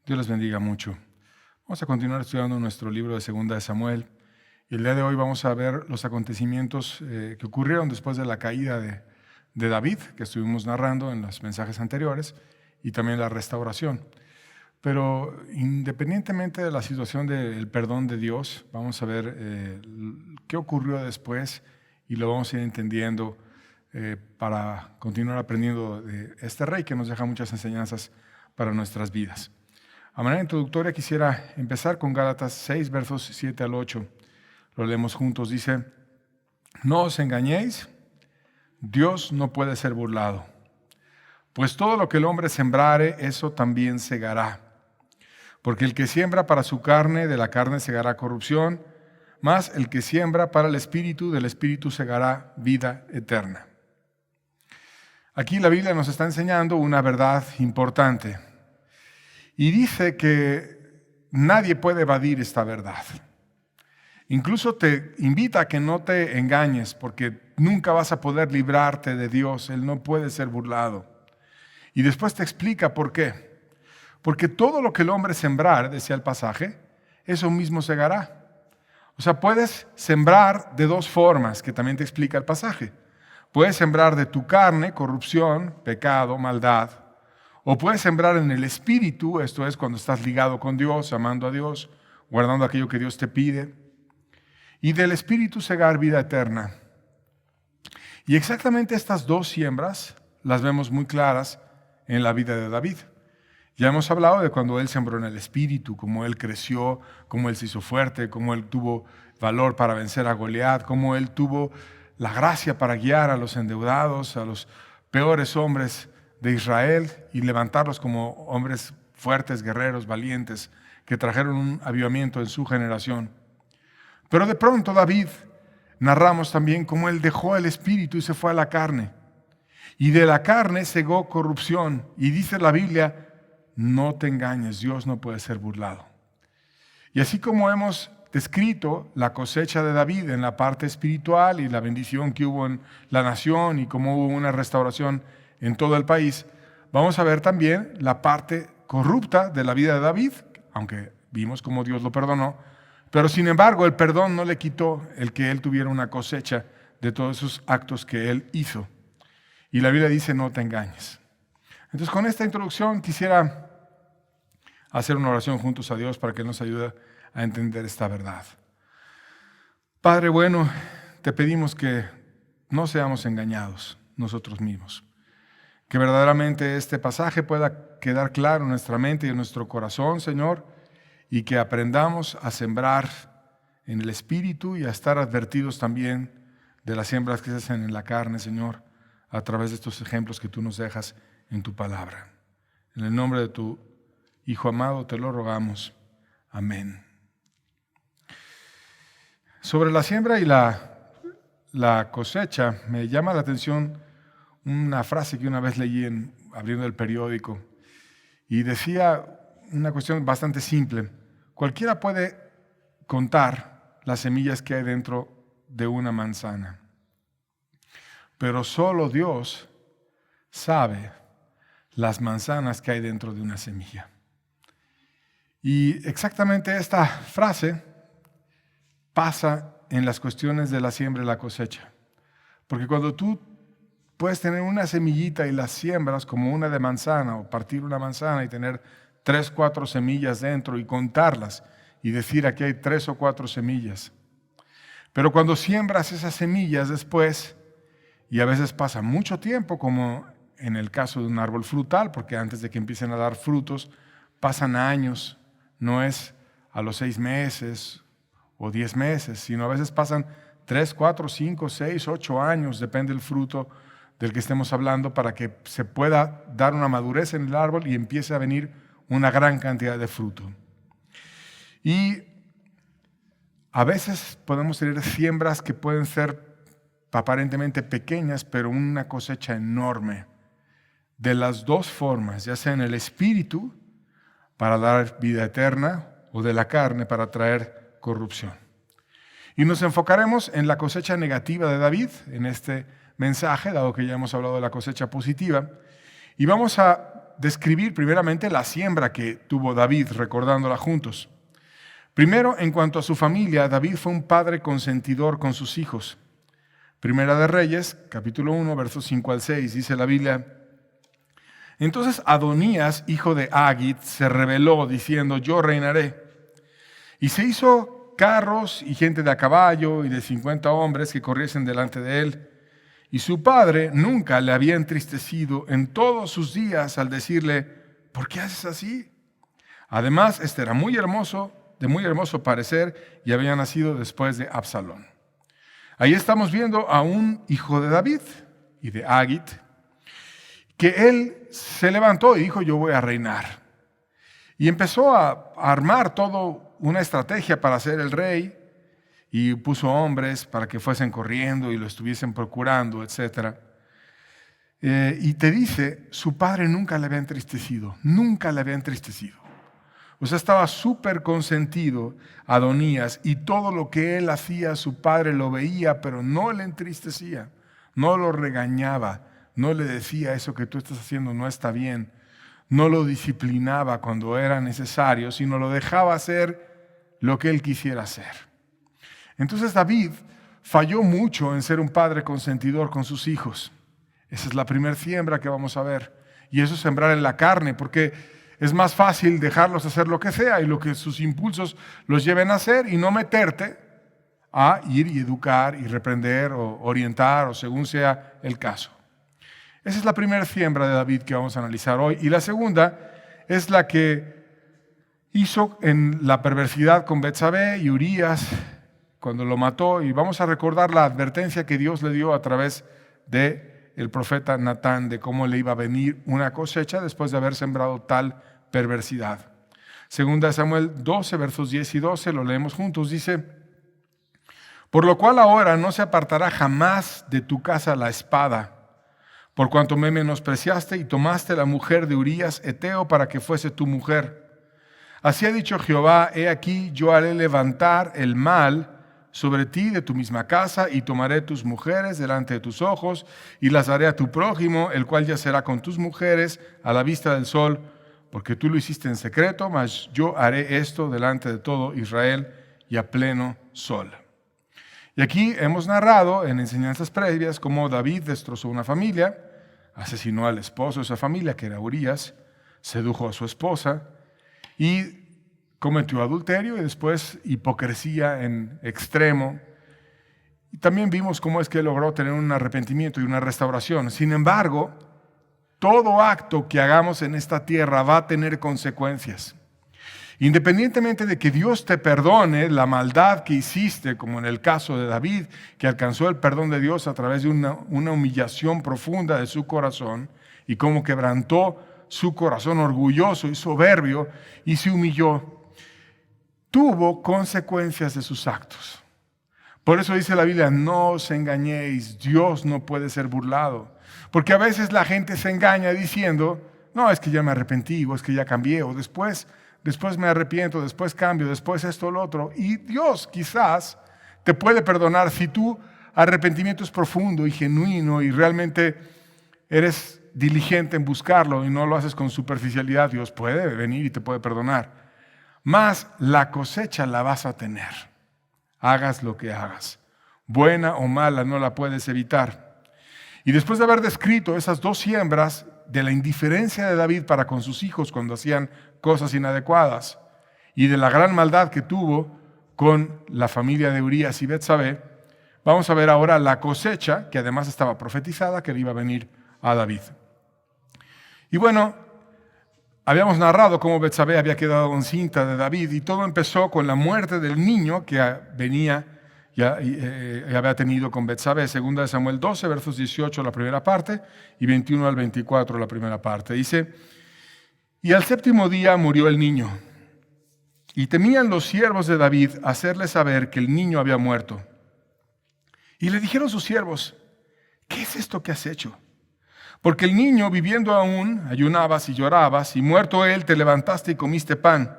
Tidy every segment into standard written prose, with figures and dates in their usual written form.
Dios les bendiga mucho. Vamos a continuar estudiando nuestro libro de Segunda de Samuel. Y el día de hoy vamos a ver los acontecimientos que ocurrieron después de la caída de David, que estuvimos narrando en los mensajes anteriores, y también la restauración. Pero independientemente de la situación del perdón de Dios, vamos a ver qué ocurrió después y lo vamos a ir entendiendo para continuar aprendiendo de este rey que nos deja muchas enseñanzas para nuestras vidas. A manera introductoria quisiera empezar con Gálatas 6, versos 7 al 8. Lo leemos juntos. Dice: no os engañéis, Dios no puede ser burlado. Pues todo lo que el hombre sembrare, eso también segará. Porque el que siembra para su carne, de la carne segará corrupción, mas el que siembra para el Espíritu, del Espíritu segará vida eterna. Aquí la Biblia nos está enseñando una verdad importante. Y dice que nadie puede evadir esta verdad. Incluso te invita a que no te engañes, porque nunca vas a poder librarte de Dios. Él no puede ser burlado. Y después te explica por qué. Porque todo lo que el hombre sembrar, decía el pasaje, eso mismo segará. O sea, puedes sembrar de dos formas, que también te explica el pasaje. Puedes sembrar de tu carne, corrupción, pecado, maldad. O puedes sembrar en el Espíritu, esto es cuando estás ligado con Dios, amando a Dios, guardando aquello que Dios te pide. Y del Espíritu segar vida eterna. Y exactamente estas dos siembras las vemos muy claras en la vida de David. Ya hemos hablado de cuando él sembró en el Espíritu, cómo él creció, cómo él se hizo fuerte, cómo él tuvo valor para vencer a Goliat, cómo él tuvo la gracia para guiar a los endeudados, a los peores hombres de Israel y levantarlos como hombres fuertes, guerreros, valientes, que trajeron un avivamiento en su generación. Pero de pronto David, narramos también cómo él dejó el Espíritu y se fue a la carne. Y de la carne segó corrupción. Y dice la Biblia: no te engañes, Dios no puede ser burlado. Y así como hemos descrito la cosecha de David en la parte espiritual y la bendición que hubo en la nación y cómo hubo una restauración en todo el país, vamos a ver también la parte corrupta de la vida de David, aunque vimos cómo Dios lo perdonó, pero sin embargo el perdón no le quitó el que él tuviera una cosecha de todos esos actos que él hizo. Y la Biblia dice: no te engañes. Entonces, con esta introducción quisiera hacer una oración juntos a Dios para que Él nos ayude a entender esta verdad. Padre bueno, te pedimos que no seamos engañados nosotros mismos. Que verdaderamente este pasaje pueda quedar claro en nuestra mente y en nuestro corazón, Señor, y que aprendamos a sembrar en el Espíritu y a estar advertidos también de las siembras que se hacen en la carne, Señor, a través de estos ejemplos que tú nos dejas en tu palabra. En el nombre de tu Hijo amado te lo rogamos. Amén. Sobre la siembra y la cosecha, me llama la atención una frase que una vez leí abriendo el periódico, y decía una cuestión bastante simple: cualquiera puede contar las semillas que hay dentro de una manzana, pero solo Dios sabe las manzanas que hay dentro de una semilla. Y exactamente esta frase pasa en las cuestiones de la siembra y la cosecha, porque cuando tú puedes tener una semillita y la siembras como una de manzana, o partir una manzana y tener 3, 4 semillas dentro y contarlas y decir: aquí hay 3 o 4 semillas. Pero cuando siembras esas semillas después, y a veces pasa mucho tiempo, como en el caso de un árbol frutal, porque antes de que empiecen a dar frutos pasan años, no es a los 6 meses o 10 meses, sino a veces pasan 3, 4, 5, 6, 8 años, depende del fruto del que estemos hablando, para que se pueda dar una madurez en el árbol y empiece a venir una gran cantidad de fruto. Y a veces podemos tener siembras que pueden ser aparentemente pequeñas, pero una cosecha enorme. De las dos formas, ya sea en el Espíritu para dar vida eterna, o de la carne para traer corrupción. Y nos enfocaremos en la cosecha negativa de David en este mensaje, dado que ya hemos hablado de la cosecha positiva, y vamos a describir primeramente la siembra que tuvo David, recordándola juntos. Primero, en cuanto a su familia, David fue un padre consentidor con sus hijos. Primera de Reyes, capítulo 1, versos 5 al 6, dice la Biblia: entonces Adonías, hijo de Haggit, se rebeló diciendo: yo reinaré. Y se hizo carros y gente de a caballo y de 50 hombres que corriesen delante de él. Y su padre nunca le había entristecido en todos sus días al decirle: ¿por qué haces así? Además, este era muy hermoso, de muy hermoso parecer, y había nacido después de Absalón. Ahí estamos viendo a un hijo de David y de Haggit, que él se levantó y dijo: yo voy a reinar. Y empezó a armar toda una estrategia para ser el rey, y puso hombres para que fuesen corriendo y lo estuviesen procurando, etc. Y te dice, su padre nunca le había entristecido, nunca le había entristecido. O sea, estaba súper consentido Adonías, y todo lo que él hacía, su padre lo veía, pero no le entristecía, no lo regañaba, no le decía: eso que tú estás haciendo no está bien, no lo disciplinaba cuando era necesario, sino lo dejaba hacer lo que él quisiera hacer. Entonces David falló mucho en ser un padre consentidor con sus hijos. Esa es la primera siembra que vamos a ver. Y eso es sembrar en la carne, porque es más fácil dejarlos hacer lo que sea y lo que sus impulsos los lleven a hacer, y no meterte a ir y educar y reprender o orientar, o según sea el caso. Esa es la primera siembra de David que vamos a analizar hoy. Y la segunda es la que hizo en la perversidad con Betsabé y Urías cuando lo mató. Y vamos a recordar la advertencia que Dios le dio a través del profeta Natán de cómo le iba a venir una cosecha después de haber sembrado tal perversidad. Segunda de Samuel 12, versos 10 y 12, lo leemos juntos. Dice: por lo cual ahora no se apartará jamás de tu casa la espada, por cuanto me menospreciaste y tomaste la mujer de Urías Eteo para que fuese tu mujer. Así ha dicho Jehová: he aquí yo haré levantar el mal sobre ti de tu misma casa, y tomaré tus mujeres delante de tus ojos, y las daré a tu prójimo, el cual yacerá con tus mujeres a la vista del sol, porque tú lo hiciste en secreto, mas yo haré esto delante de todo Israel y a pleno sol. Y aquí hemos narrado en enseñanzas previas cómo David destrozó una familia, asesinó al esposo de esa familia, que era Urías, sedujo a su esposa y cometió adulterio, y después hipocresía en extremo. Y también vimos cómo es que logró tener un arrepentimiento y una restauración. Sin embargo, todo acto que hagamos en esta tierra va a tener consecuencias. Independientemente de que Dios te perdone la maldad que hiciste, como en el caso de David, que alcanzó el perdón de Dios a través de una humillación profunda de su corazón, y cómo quebrantó su corazón orgulloso y soberbio y se humilló, tuvo consecuencias de sus actos. Por eso dice la Biblia: no os engañéis, Dios no puede ser burlado. Porque a veces la gente se engaña diciendo: no, es que ya me arrepentí, o es que ya cambié, o después me arrepiento, después cambio, después esto o lo otro. Y Dios quizás te puede perdonar si tu arrepentimiento es profundo y genuino y realmente eres diligente en buscarlo y no lo haces con superficialidad. Dios puede venir y te puede perdonar. Mas la cosecha la vas a tener, hagas lo que hagas. Buena o mala, no la puedes evitar. Y después de haber descrito esas dos siembras de la indiferencia de David para con sus hijos cuando hacían cosas inadecuadas, y de la gran maldad que tuvo con la familia de Urías y Betsabé, vamos a ver ahora la cosecha, que además estaba profetizada, que le iba a venir a David. Y bueno, habíamos narrado cómo Betsabé había quedado encinta de David, y todo empezó con la muerte del niño que había tenido con Betsabé. Segunda de Samuel 12, versos 18 la primera parte y 21 al 24 la primera parte. Dice: y al séptimo día murió el niño, y temían los siervos de David hacerle saber que el niño había muerto. Y le dijeron sus siervos: ¿qué es esto que has hecho? Porque el niño, viviendo aún, ayunabas y llorabas, y muerto él, te levantaste y comiste pan.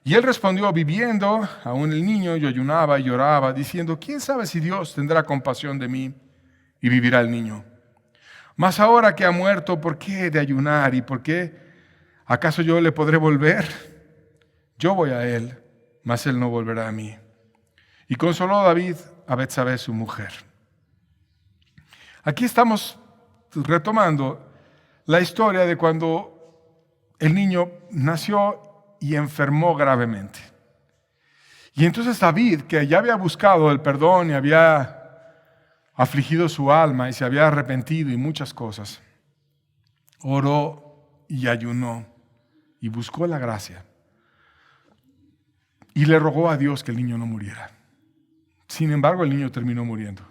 Y él respondió: viviendo aún el niño, yo ayunaba y lloraba, diciendo: ¿quién sabe si Dios tendrá compasión de mí y vivirá el niño? Mas ahora que ha muerto, ¿por qué he de ayunar? ¿Y por qué? ¿Acaso yo le podré volver? Yo voy a él, mas él no volverá a mí. Y consoló David a Betsabé, su mujer. Aquí estamos retomando la historia de cuando el niño nació y enfermó gravemente. Y entonces David, que ya había buscado el perdón y había afligido su alma y se había arrepentido y muchas cosas, oró y ayunó y buscó la gracia y le rogó a Dios que el niño no muriera. Sin embargo, el niño terminó muriendo,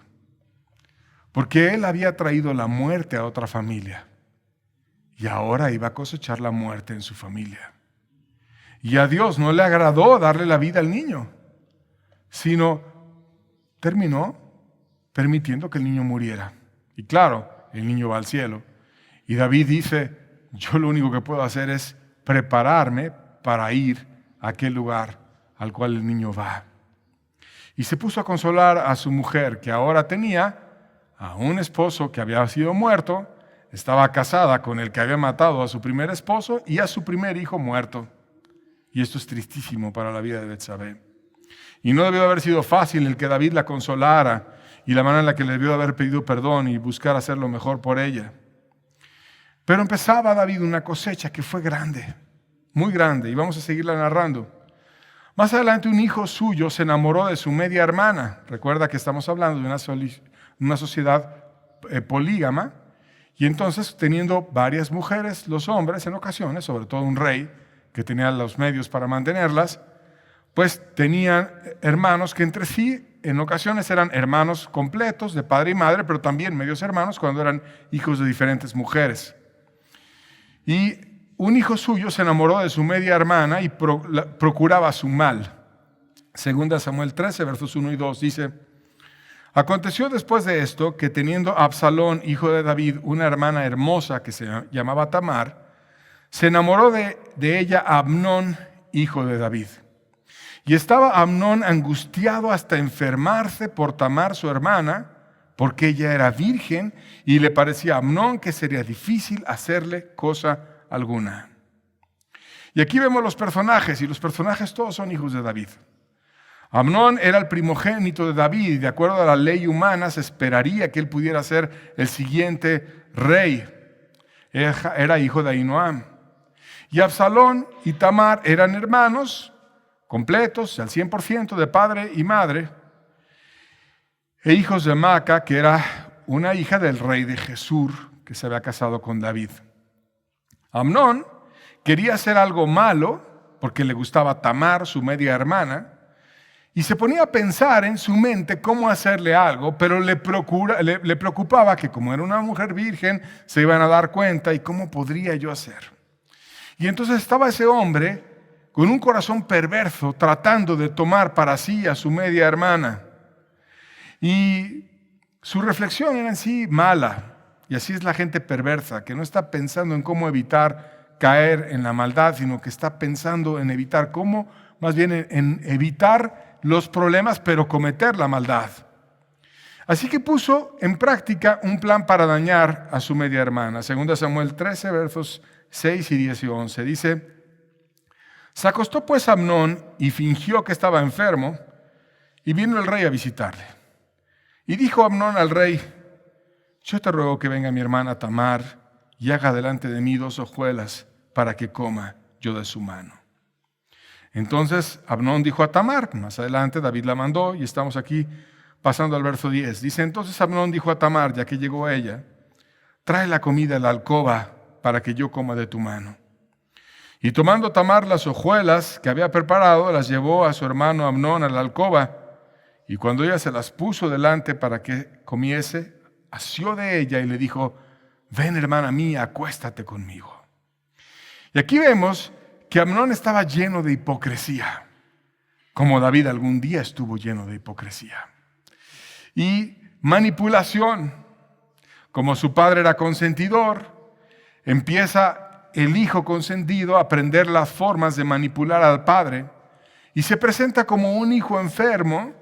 porque él había traído la muerte a otra familia y ahora iba a cosechar la muerte en su familia. Y a Dios no le agradó darle la vida al niño, sino terminó permitiendo que el niño muriera. Y claro, el niño va al cielo. Y David dice, yo lo único que puedo hacer es prepararme para ir a aquel lugar al cual el niño va. Y se puso a consolar a su mujer, que ahora tenía a un esposo que había sido muerto, estaba casada con el que había matado a su primer esposo y a su primer hijo muerto. Y esto es tristísimo para la vida de Betsabé. Y no debió haber sido fácil el que David la consolara y la manera en la que le debió haber pedido perdón y buscar hacer lo mejor por ella. Pero empezaba David una cosecha que fue grande, muy grande, y vamos a seguirla narrando. Más adelante un hijo suyo se enamoró de su media hermana. Recuerda que estamos hablando de una sociedad polígama, y entonces teniendo varias mujeres, los hombres en ocasiones, sobre todo un rey que tenía los medios para mantenerlas, pues tenían hermanos que entre sí en ocasiones eran hermanos completos de padre y madre, pero también medios hermanos cuando eran hijos de diferentes mujeres. Y un hijo suyo se enamoró de su media hermana y procuraba su mal. Segunda Samuel 13, versos 1 y 2 dice, aconteció después de esto que teniendo Absalón, hijo de David, una hermana hermosa que se llamaba Tamar, se enamoró de ella Amnón, hijo de David. Y estaba Amnón angustiado hasta enfermarse por Tamar, su hermana, porque ella era virgen y le parecía a Amnón que sería difícil hacerle cosa alguna. Y aquí vemos los personajes, y los personajes todos son hijos de David. Amnón era el primogénito de David, y de acuerdo a la ley humana se esperaría que él pudiera ser el siguiente rey. Era hijo de Ahinoam. Y Absalón y Tamar eran hermanos completos, al 100% de padre y madre, e hijos de Maaca, que era una hija del rey de Gesur, que se había casado con David. Amnón quería hacer algo malo, porque le gustaba Tamar, su media hermana, y se ponía a pensar en su mente cómo hacerle algo, pero le preocupaba que como era una mujer virgen, se iban a dar cuenta y cómo podría yo hacer. Y entonces estaba ese hombre con un corazón perverso, tratando de tomar para sí a su media hermana. Y su reflexión era en sí mala. Y así es la gente perversa, que no está pensando en cómo evitar caer en la maldad, sino que está pensando en evitar cómo, más bien en evitar los problemas, pero cometer la maldad. Así que puso en práctica un plan para dañar a su media hermana. Segunda Samuel 13, versos 6 y 10 y 11. Dice, se acostó pues Amnón y fingió que estaba enfermo, y vino el rey a visitarle. Y dijo Amnón al rey, yo te ruego que venga mi hermana Tamar y haga delante de mí 2 hojuelas para que coma yo de su mano. Entonces Amnón dijo a Tamar, más adelante David la mandó y estamos aquí pasando al verso 10. Dice, entonces Amnón dijo a Tamar, ya que llegó a ella, trae la comida a la alcoba para que yo coma de tu mano. Y tomando Tamar las hojuelas que había preparado, las llevó a su hermano Amnón a la alcoba, y cuando ella se las puso delante para que comiese, asió de ella y le dijo, ven hermana mía, acuéstate conmigo. Y aquí vemos que Amnón estaba lleno de hipocresía, como David algún día estuvo lleno de hipocresía. Y manipulación, como su padre era consentidor, empieza el hijo consentido a aprender las formas de manipular al padre y se presenta como un hijo enfermo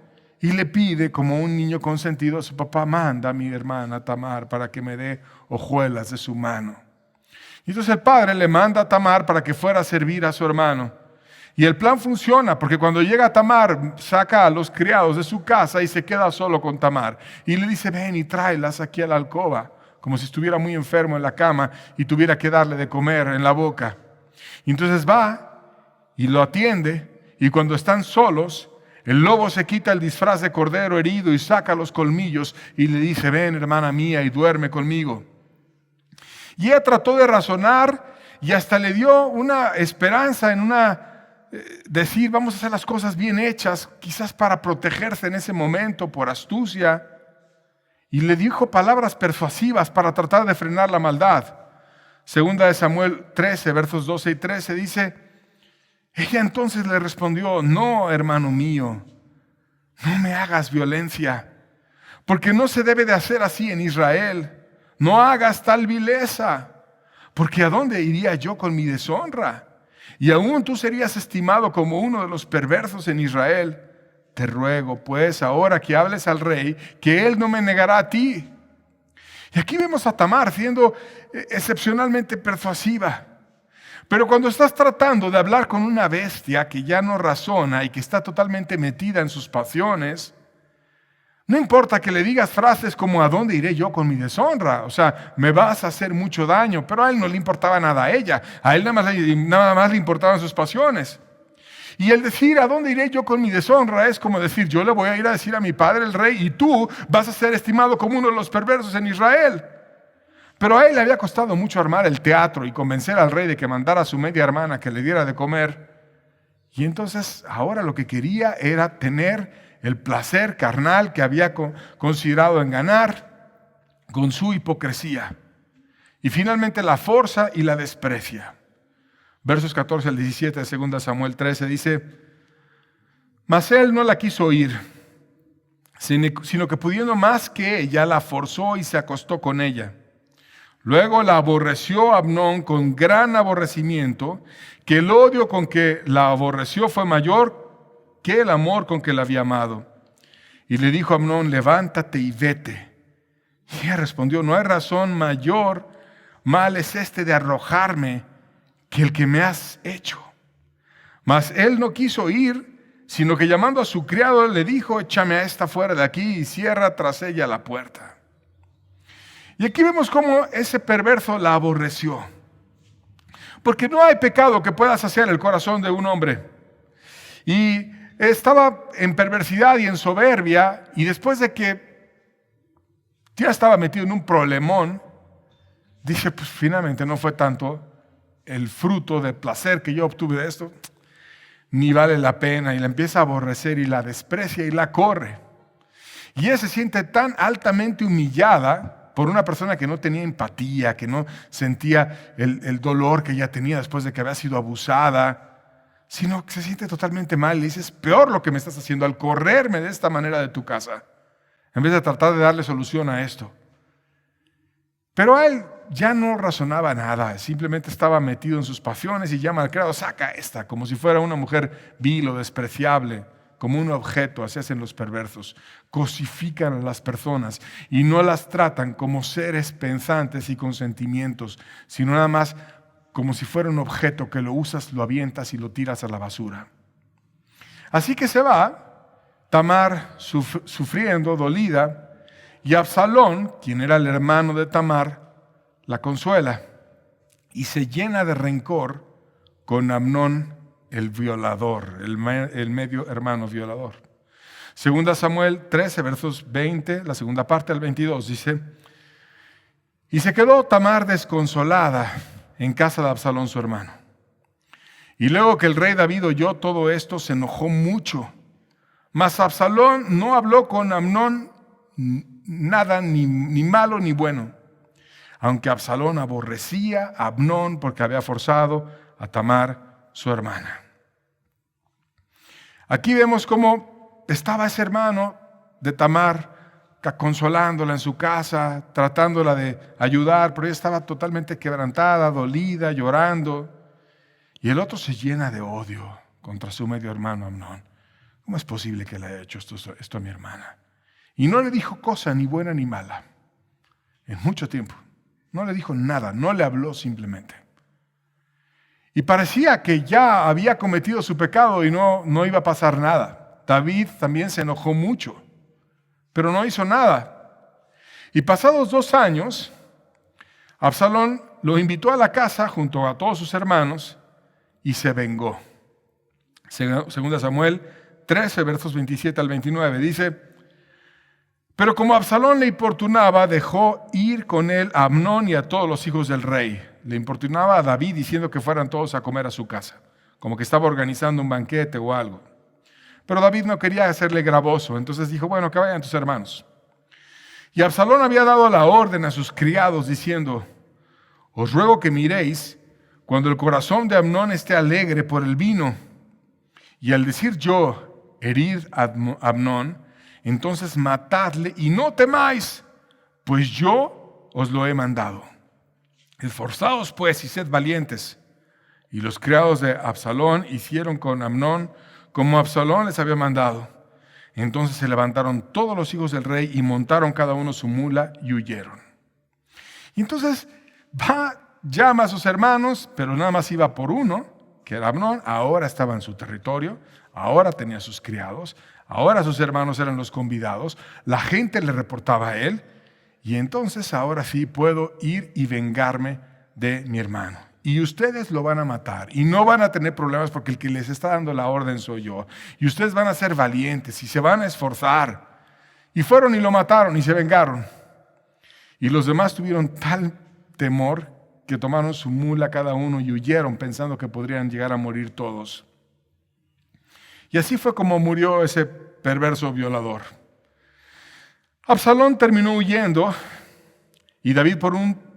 y le pide como un niño consentido a su papá: manda a mi hermana Tamar para que me dé hojuelas de su mano. Y entonces el padre le manda a Tamar para que fuera a servir a su hermano. Y el plan funciona, porque cuando llega Tamar, saca a los criados de su casa y se queda solo con Tamar. Y le dice: ven y tráelas aquí a la alcoba, como si estuviera muy enfermo en la cama y tuviera que darle de comer en la boca. Y entonces va y lo atiende, y cuando están solos, el lobo se quita el disfraz de cordero herido y saca los colmillos y le dice: ven, hermana mía, y duerme conmigo. Y ella trató de razonar y hasta le dio una esperanza en decir: vamos a hacer las cosas bien hechas, quizás para protegerse en ese momento por astucia. Y le dijo palabras persuasivas para tratar de frenar la maldad. Segunda de Samuel 13, versos 12 y 13 dice: ella entonces le respondió: no, hermano mío, no me hagas violencia, porque no se debe de hacer así en Israel. No hagas tal vileza, porque ¿a dónde iría yo con mi deshonra? Y aún tú serías estimado como uno de los perversos en Israel. Te ruego, pues, ahora que hables al rey, que él no me negará a ti. Y aquí vemos a Tamar siendo excepcionalmente persuasiva. Pero cuando estás tratando de hablar con una bestia que ya no razona y que está totalmente metida en sus pasiones, no importa que le digas frases como: ¿a dónde iré yo con mi deshonra? O sea, me vas a hacer mucho daño. Pero a él no le importaba nada a ella. A él nada más le importaban sus pasiones. Y el decir: ¿a dónde iré yo con mi deshonra? Es como decir: yo le voy a ir a decir a mi padre el rey, y tú vas a ser estimado como uno de los perversos en Israel. Pero a él le había costado mucho armar el teatro y convencer al rey de que mandara a su media hermana que le diera de comer. Y entonces ahora lo que quería era tener el placer carnal que había considerado en ganar con su hipocresía. Y finalmente la forza y la desprecia. Versos 14 al 17 de 2 Samuel 13 dice: mas él no la quiso oír, sino que pudiendo más que ella, la forzó y se acostó con ella. Luego la aborreció Amnón con gran aborrecimiento, que el odio con que la aborreció fue mayor que el amor con que la había amado. Y le dijo a Amnón: levántate y vete. Y ella respondió: no hay razón mayor, mal es este de arrojarme que el que me has hecho. Mas él no quiso ir, sino que llamando a su criado le dijo: échame a esta fuera de aquí y cierra tras ella la puerta. Y aquí vemos cómo ese perverso la aborreció. Porque no hay pecado que pueda saciar el corazón de un hombre. Y estaba en perversidad y en soberbia, y después de que ya estaba metido en un problemón, dice: pues finalmente no fue tanto el fruto de placer que yo obtuve de esto, ni vale la pena. Y la empieza a aborrecer y la desprecia y la corre. Y ella se siente tan altamente humillada por una persona que no tenía empatía, que no sentía el dolor que ella tenía después de que había sido abusada, sino que se siente totalmente mal. Le dice: es peor lo que me estás haciendo al correrme de esta manera de tu casa, en vez de tratar de darle solución a esto. Pero a él ya no razonaba nada, simplemente estaba metido en sus pasiones y llama al criado: saca esta, como si fuera una mujer vil o despreciable, como un objeto. Así hacen los perversos, cosifican a las personas y no las tratan como seres pensantes y con sentimientos, sino nada más como si fuera un objeto que lo usas, lo avientas y lo tiras a la basura. Así que se va Tamar sufriendo, dolida, y Absalón, quien era el hermano de Tamar, la consuela y se llena de rencor con Amnón, el violador, el medio hermano violador. Segunda Samuel 13, versos 20, la segunda parte del 22, dice: y se quedó Tamar desconsolada en casa de Absalón su hermano. Y luego que el rey David oyó todo esto, se enojó mucho. Mas Absalón no habló con Amnón nada, ni malo ni bueno, aunque Absalón aborrecía a Amnón porque había forzado a Tamar su hermana. Aquí vemos cómo estaba ese hermano de Tamar consolándola en su casa, tratándola de ayudar, pero ella estaba totalmente quebrantada, dolida, llorando. Y el otro se llena de odio contra su medio hermano Amnón. ¿cómo es posible que le haya hecho esto a mi hermana? Y no le dijo cosa ni buena ni mala en mucho tiempo. No le dijo nada, no le habló simplemente. Y parecía que ya había cometido su pecado y no iba a pasar nada. David también se enojó mucho, pero no hizo nada. Y pasados 2 años, Absalón lo invitó a la casa junto a todos sus hermanos y se vengó. Segunda Samuel 13, versos 27 al 29, dice: pero como Absalón le importunaba, dejó ir con él a Amnón y a todos los hijos del rey. Le importunaba a David diciendo que fueran todos a comer a su casa, como que estaba organizando un banquete o algo. Pero David no quería hacerle gravoso, entonces dijo: bueno, que vayan tus hermanos. Y Absalón había dado la orden a sus criados diciendo: os ruego que miréis cuando el corazón de Amnón esté alegre por el vino. Y al decir yo, herid a Amnón, entonces matadle y no temáis, pues yo os lo he mandado. Esforzaos pues y sed valientes. Y los criados de Absalón hicieron con Amnón como Absalón les había mandado. Entonces se levantaron todos los hijos del rey y montaron cada uno su mula y huyeron. Y entonces llama a sus hermanos, pero nada más iba por uno, que era Amnón. Ahora estaba en su territorio, ahora tenía sus criados, ahora sus hermanos eran los convidados, la gente le reportaba a él, y entonces ahora sí puedo ir y vengarme de mi hermano. Y ustedes lo van a matar y no van a tener problemas porque el que les está dando la orden soy yo. Y ustedes van a ser valientes y se van a esforzar. Y fueron y lo mataron y se vengaron. Y los demás tuvieron tal temor que tomaron su mula cada uno y huyeron pensando que podrían llegar a morir todos. Y así fue como murió ese perverso violador. Absalón terminó huyendo y David por un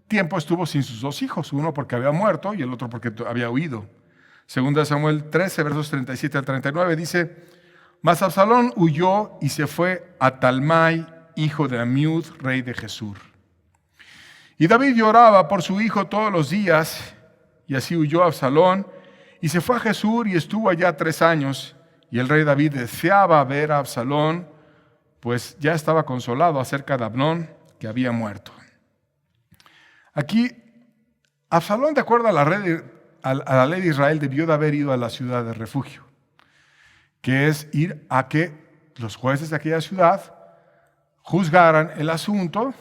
tiempo estuvo sin sus 2 hijos, uno porque había muerto y el otro porque había huido. Segunda Samuel 13, versos 37 al 39 dice: mas Absalón huyó y se fue a Talmai, hijo de Amiud, rey de Gesur. Y David lloraba por su hijo todos los días, y así huyó Absalón y se fue a Gesur y estuvo allá 3 años. Y el rey David deseaba ver a Absalón, pues ya estaba consolado acerca de Amnón, que había muerto. Aquí, Absalón, de acuerdo a la ley de Israel, debió de haber ido a la ciudad de refugio, que es ir a que los jueces de aquella ciudad juzgaran el asunto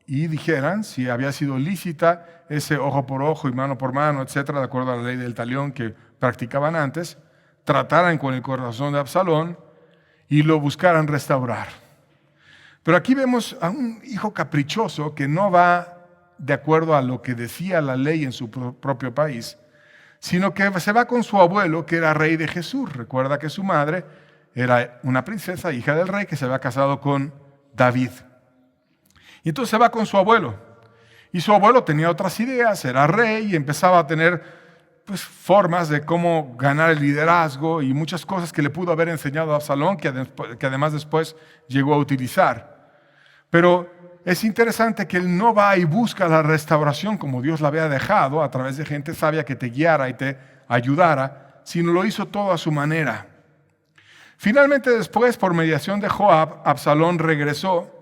y dijeran si había sido lícita ese ojo por ojo y mano por mano, etcétera, de acuerdo a la ley del talión que practicaban antes, trataran con el corazón de Absalón y lo buscaran restaurar. Pero aquí vemos a un hijo caprichoso que no va de acuerdo a lo que decía la ley en su propio país, sino que se va con su abuelo, que era rey de Gesur. Recuerda que su madre era una princesa, hija del rey, que se había casado con David. Y entonces se va con su abuelo. Y su abuelo tenía otras ideas, era rey y empezaba a tener formas de cómo ganar el liderazgo y muchas cosas que le pudo haber enseñado a Absalón, que además después llegó a utilizar. Pero es interesante que él no va y busca la restauración como Dios la había dejado a través de gente sabia que te guiara y te ayudara, sino lo hizo todo a su manera. Finalmente después, por mediación de Joab, Absalón regresó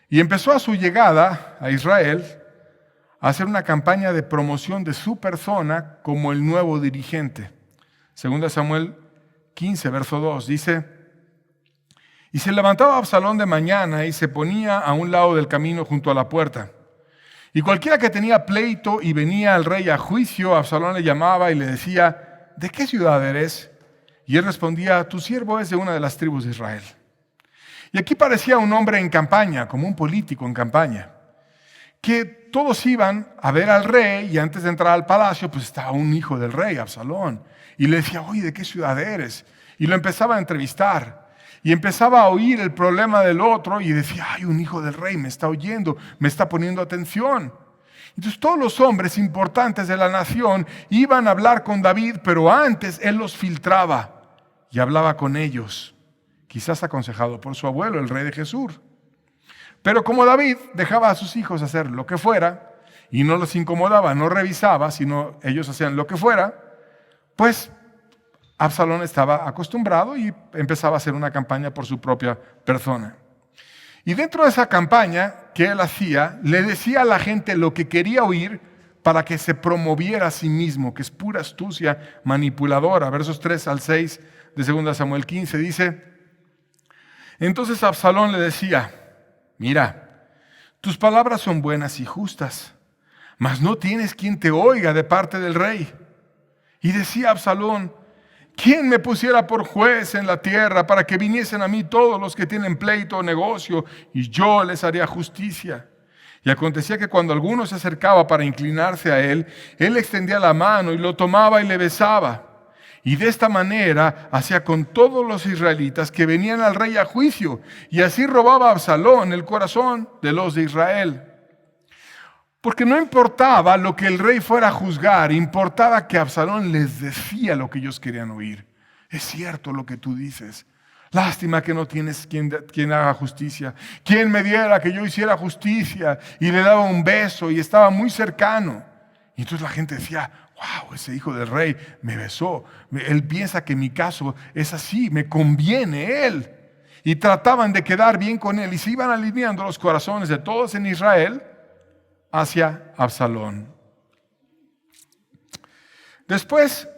y empezó a su llegada a Israel a hacer una campaña de promoción de su persona como el nuevo dirigente. Segunda Samuel 15, verso 2, dice: y se levantaba Absalón de mañana y se ponía a un lado del camino junto a la puerta. Y cualquiera que tenía pleito y venía al rey a juicio, Absalón le llamaba y le decía: ¿de qué ciudad eres? Y él respondía: tu siervo es de una de las tribus de Israel. Y aquí parecía un hombre en campaña, como un político en campaña, que todos iban a ver al rey y antes de entrar al palacio, pues estaba un hijo del rey, Absalón. Y le decía: oye, ¿de qué ciudad eres? Y lo empezaba a entrevistar. Y empezaba a oír el problema del otro y decía: ay, un hijo del rey me está oyendo, me está poniendo atención. Entonces todos los hombres importantes de la nación iban a hablar con David, pero antes él los filtraba y hablaba con ellos, quizás aconsejado por su abuelo, el rey de Gesur. Pero como David dejaba a sus hijos hacer lo que fuera y no los incomodaba, no revisaba, sino ellos hacían lo que fuera, pues Absalón estaba acostumbrado y empezaba a hacer una campaña por su propia persona. Y dentro de esa campaña que él hacía, le decía a la gente lo que quería oír para que se promoviera a sí mismo, que es pura astucia manipuladora. Versos 3 al 6 de 2 Samuel 15 dice: entonces Absalón le decía: mira, tus palabras son buenas y justas, mas no tienes quien te oiga de parte del rey. Y decía Absalón: ¿quién me pusiera por juez en la tierra para que viniesen a mí todos los que tienen pleito o negocio, y yo les haría justicia? Y acontecía que cuando alguno se acercaba para inclinarse a él, él extendía la mano y lo tomaba y le besaba. Y de esta manera hacía con todos los israelitas que venían al rey a juicio, y así robaba a Absalón el corazón de los de Israel. Porque no importaba lo que el rey fuera a juzgar, importaba que Absalón les decía lo que ellos querían oír. Es cierto lo que tú dices. Lástima que no tienes quien haga justicia. ¿Quién me diera que yo hiciera justicia? Y le daba un beso y estaba muy cercano. Y entonces la gente decía: wow, ese hijo del rey me besó. Él piensa que mi caso es así, me conviene él. Y trataban de quedar bien con él y se iban alineando los corazones de todos en Israel hacia Absalón. Después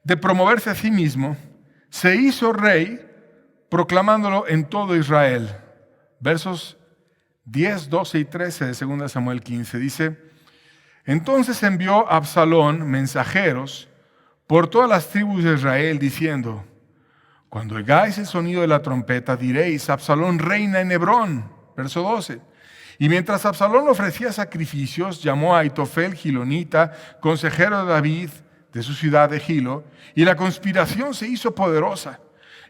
de promoverse a sí mismo, se hizo rey proclamándolo en todo Israel. Versos 10, 12 y 13 de 2 Samuel 15 dice: entonces envió Absalón mensajeros por todas las tribus de Israel diciendo: cuando oigáis el sonido de la trompeta diréis: Absalón reina en Hebrón. Verso 12. Y mientras Absalón ofrecía sacrificios, llamó a Aitofel gilonita, consejero de David, de su ciudad de Gilo, y la conspiración se hizo poderosa.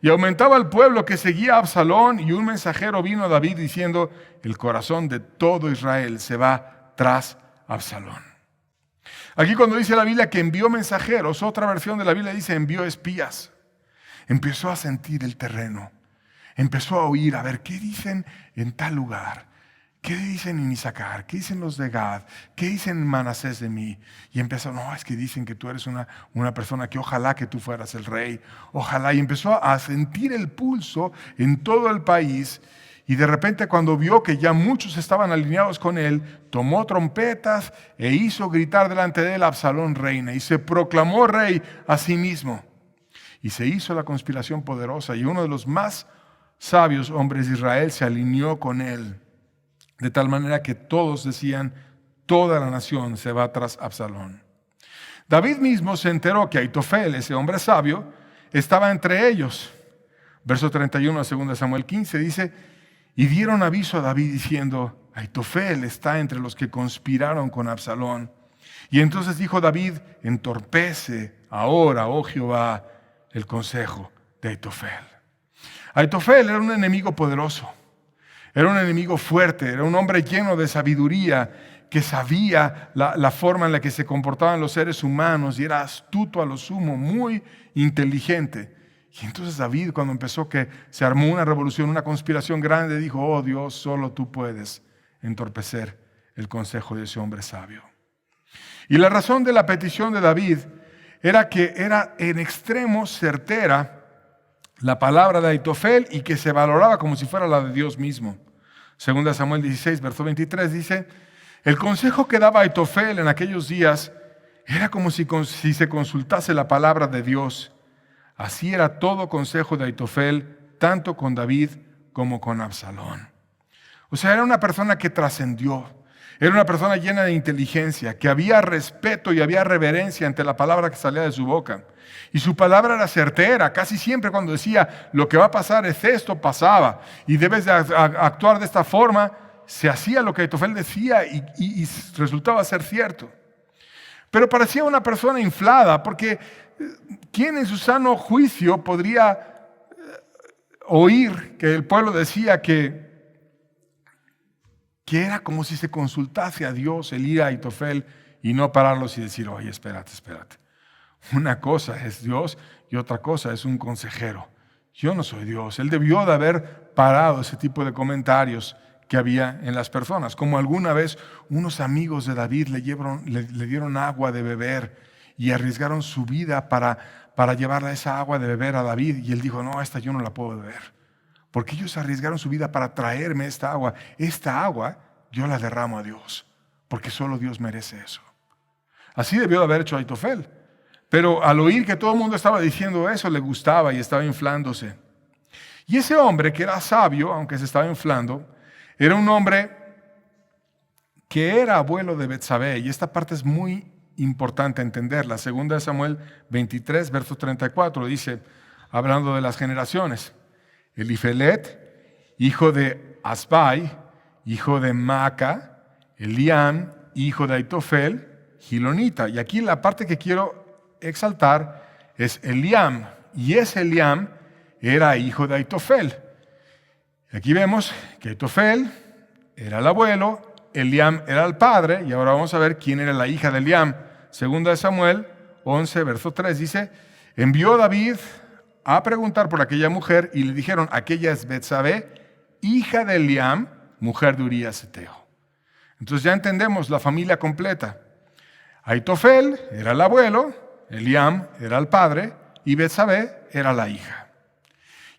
Y aumentaba el pueblo que seguía a Absalón, y un mensajero vino a David diciendo: el corazón de todo Israel se va tras Absalón. Aquí cuando dice la Biblia que envió mensajeros, otra versión de la Biblia dice envió espías. Empezó a sentir el terreno, empezó a oír, a ver qué dicen en tal lugar. ¿Qué dicen en Isaacar? ¿Qué dicen los de Gad? ¿Qué dicen Manasés de mí? Y empezó: no, es que dicen que tú eres una persona que ojalá que tú fueras el rey. Ojalá. Y empezó a sentir el pulso en todo el país. Y de repente cuando vio que ya muchos estaban alineados con él, tomó trompetas e hizo gritar delante de él: Absalón reina. Y se proclamó rey a sí mismo. Y se hizo la conspiración poderosa. Y uno de los más sabios hombres de Israel se alineó con él. De tal manera que todos decían: toda la nación se va tras Absalón. David mismo se enteró que Aitofel, ese hombre sabio, estaba entre ellos. Verso 31 de 2 Samuel 15 dice: y dieron aviso a David diciendo: Aitofel está entre los que conspiraron con Absalón. Y entonces dijo David: entorpece ahora, oh Jehová, el consejo de Aitofel. Aitofel era un enemigo poderoso. Era un enemigo fuerte, era un hombre lleno de sabiduría que sabía la forma en la que se comportaban los seres humanos y era astuto a lo sumo, muy inteligente. Y entonces David, cuando empezó que se armó una revolución, una conspiración grande, dijo: oh Dios, solo tú puedes entorpecer el consejo de ese hombre sabio. Y la razón de la petición de David era que era en extremo certera la palabra de Aitofel y que se valoraba como si fuera la de Dios mismo. Segunda Samuel 16, verso 23 dice: el consejo que daba Aitofel en aquellos días era como si se consultase la palabra de Dios. Así era todo consejo de Aitofel, tanto con David como con Absalón. O sea, era una persona que trascendió. Era una persona llena de inteligencia, que había respeto y había reverencia ante la palabra que salía de su boca. Y su palabra era certera. Casi siempre cuando decía: lo que va a pasar es esto, pasaba. Y debes de actuar de esta forma. Se hacía lo que Aitofel decía y resultaba ser cierto. Pero parecía una persona inflada, porque ¿quién en su sano juicio podría oír que el pueblo decía que era como si se consultase a Dios el ir a Aitofel y no pararlos y decir: oye, espérate. Una cosa es Dios y otra cosa es un consejero. Yo no soy Dios. Él debió de haber parado ese tipo de comentarios que había en las personas. Como alguna vez unos amigos de David le dieron agua de beber y arriesgaron su vida para para llevarle esa agua de beber a David. Y él dijo, no, esta yo no la puedo beber. Porque ellos arriesgaron su vida para traerme esta agua. Esta agua yo la derramo a Dios, porque solo Dios merece eso. Así debió de haber hecho Ahitofel. Pero al oír que todo el mundo estaba diciendo eso, le gustaba y estaba inflándose. Y ese hombre, que era sabio, aunque se estaba inflando, era un hombre que era abuelo de Betsabé. Y esta parte es muy importante entenderla. 2 Samuel 23, verso 34, dice, hablando de las generaciones, Elifelet, hijo de Asbai, hijo de Maaca, Eliam, hijo de Ahitofel, Gilonita. Y aquí la parte que quiero exaltar es Eliam. Y ese Eliam era hijo de Ahitofel. Aquí vemos que Ahitofel era el abuelo, Eliam era el padre, y ahora vamos a ver quién era la hija de Eliam. 2 Samuel 11, verso 3 dice, envió David a preguntar por aquella mujer y le dijeron, aquella es Betsabé, hija de Eliam, mujer de Urías Eteo. Entonces ya entendemos la familia completa. Ahitofel era el abuelo, Eliam era el padre y Betsabé era la hija.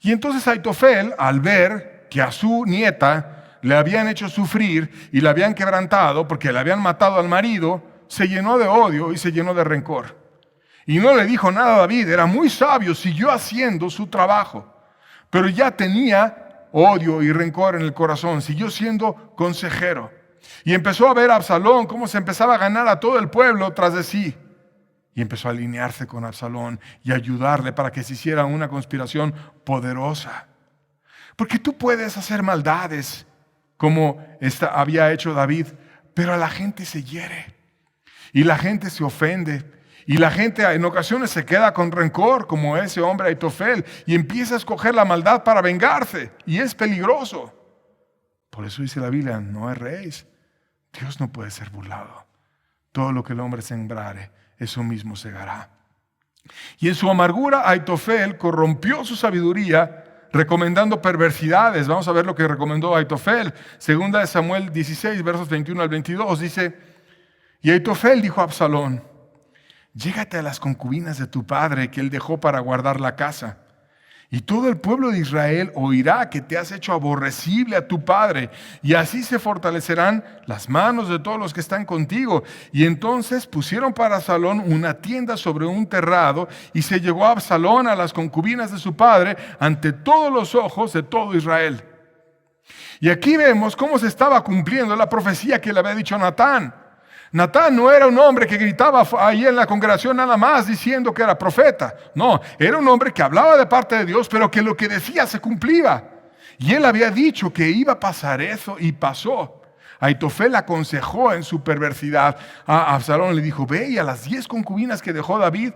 Y entonces Ahitofel, al ver que a su nieta le habían hecho sufrir y la habían quebrantado porque le habían matado al marido, se llenó de odio y se llenó de rencor. Y no le dijo nada a David, era muy sabio, siguió haciendo su trabajo, pero ya tenía odio y rencor en el corazón, siguió siendo consejero. Y empezó a ver a Absalón cómo se empezaba a ganar a todo el pueblo tras de sí. Y empezó a alinearse con Absalón y ayudarle para que se hiciera una conspiración poderosa. Porque tú puedes hacer maldades como había hecho David, pero a la gente se hiere y la gente se ofende. Y la gente en ocasiones se queda con rencor, como ese hombre Ahitofel, y empieza a escoger la maldad para vengarse. Y es peligroso. Por eso dice la Biblia, no erréis. Dios no puede ser burlado. Todo lo que el hombre sembrare, eso mismo segará. Y en su amargura, Ahitofel corrompió su sabiduría, recomendando perversidades. Vamos a ver lo que recomendó Ahitofel. 2 Samuel 16, versos 21 al 22, dice, y Ahitofel dijo a Absalón, llégate a las concubinas de tu padre que él dejó para guardar la casa. Y todo el pueblo de Israel oirá que te has hecho aborrecible a tu padre, y así se fortalecerán las manos de todos los que están contigo. Y entonces pusieron para Absalón una tienda sobre un terrado, y se llegó a Absalón a las concubinas de su padre ante todos los ojos de todo Israel. Y aquí vemos cómo se estaba cumpliendo la profecía que le había dicho Natán. Natán no era un hombre que gritaba ahí en la congregación nada más diciendo que era profeta. No, era un hombre que hablaba de parte de Dios, pero que lo que decía se cumplía. Y él había dicho que iba a pasar eso y pasó. Ahitofel aconsejó en su perversidad a Absalón, le dijo, ve y a las 10 concubinas que dejó David,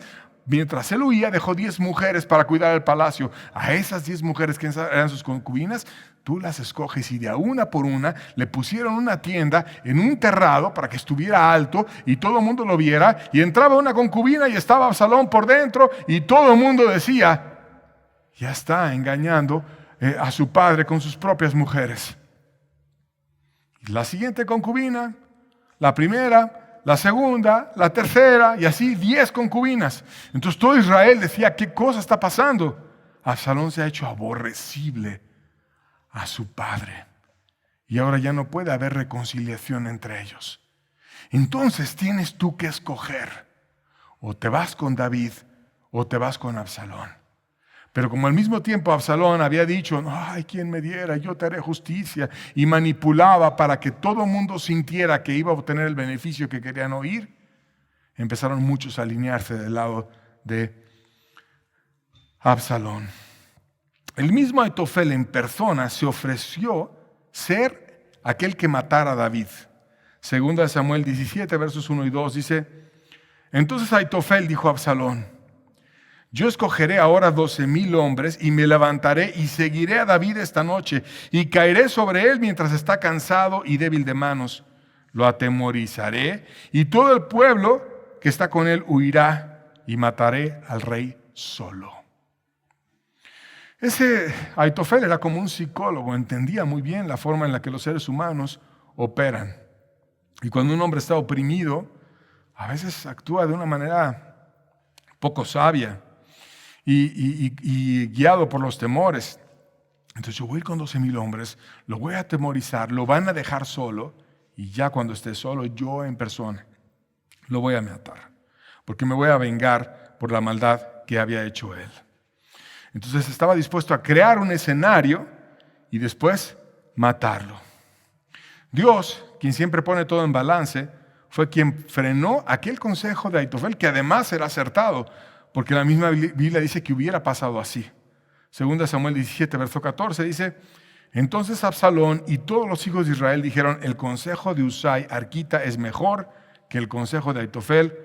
mientras él huía, dejó 10 mujeres para cuidar el palacio. A esas 10 mujeres que eran sus concubinas, tú las escoges, y de a una por una le pusieron una tienda en un terrado para que estuviera alto y todo el mundo lo viera, y entraba una concubina y estaba Absalón por dentro y todo el mundo decía, ya está engañando a su padre con sus propias mujeres. La siguiente concubina, la primera, la segunda, la tercera, y así 10 concubinas. Entonces todo Israel decía, ¿qué cosa está pasando? Absalón se ha hecho aborrecible a su padre, y ahora ya no puede haber reconciliación entre ellos. Entonces tienes tú que escoger, o te vas con David o te vas con Absalón. Pero como al mismo tiempo Absalón había dicho, ay, quien me diera, yo te haré justicia, y manipulaba para que todo el mundo sintiera que iba a obtener el beneficio que querían oír, empezaron muchos a alinearse del lado de Absalón. El mismo Ahitofel en persona se ofreció ser aquel que matara a David. 2 Samuel 17, versos 1 y 2 dice, entonces Ahitofel dijo a Absalón, yo escogeré ahora 12,000 hombres y me levantaré y seguiré a David esta noche y caeré sobre él mientras está cansado y débil de manos. Lo atemorizaré y todo el pueblo que está con él huirá y mataré al rey solo. Ese Ahitofel era como un psicólogo, entendía muy bien la forma en la que los seres humanos operan. Y cuando un hombre está oprimido, a veces actúa de una manera poco sabia. y guiado por los temores. Entonces yo voy a ir con 12,000 hombres, lo voy a atemorizar, lo van a dejar solo, y ya cuando esté solo, yo en persona, lo voy a matar, porque me voy a vengar por la maldad que había hecho él. Entonces estaba dispuesto a crear un escenario y después matarlo. Dios, quien siempre pone todo en balance, fue quien frenó aquel consejo de Ahitofel, que además era acertado, porque la misma Biblia dice que hubiera pasado así. Segunda Samuel 17, verso 14 dice: entonces Absalón y todos los hijos de Israel dijeron: el consejo de Husai arquita es mejor que el consejo de Ahitofel,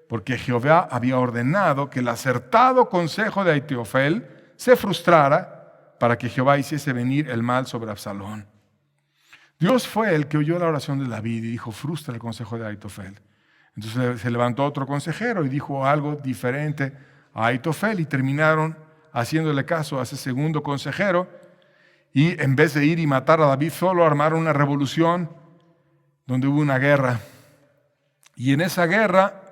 porque Jehová había ordenado que el acertado consejo de Ahitofel se frustrara para que Jehová hiciese venir el mal sobre Absalón. Dios fue el que oyó la oración de David y dijo: frustra el consejo de Ahitofel. Entonces se levantó otro consejero y dijo algo diferente a Ahitofel, y terminaron haciéndole caso a ese segundo consejero, y en vez de ir y matar a David solo, armaron una revolución donde hubo una guerra. Y en esa guerra,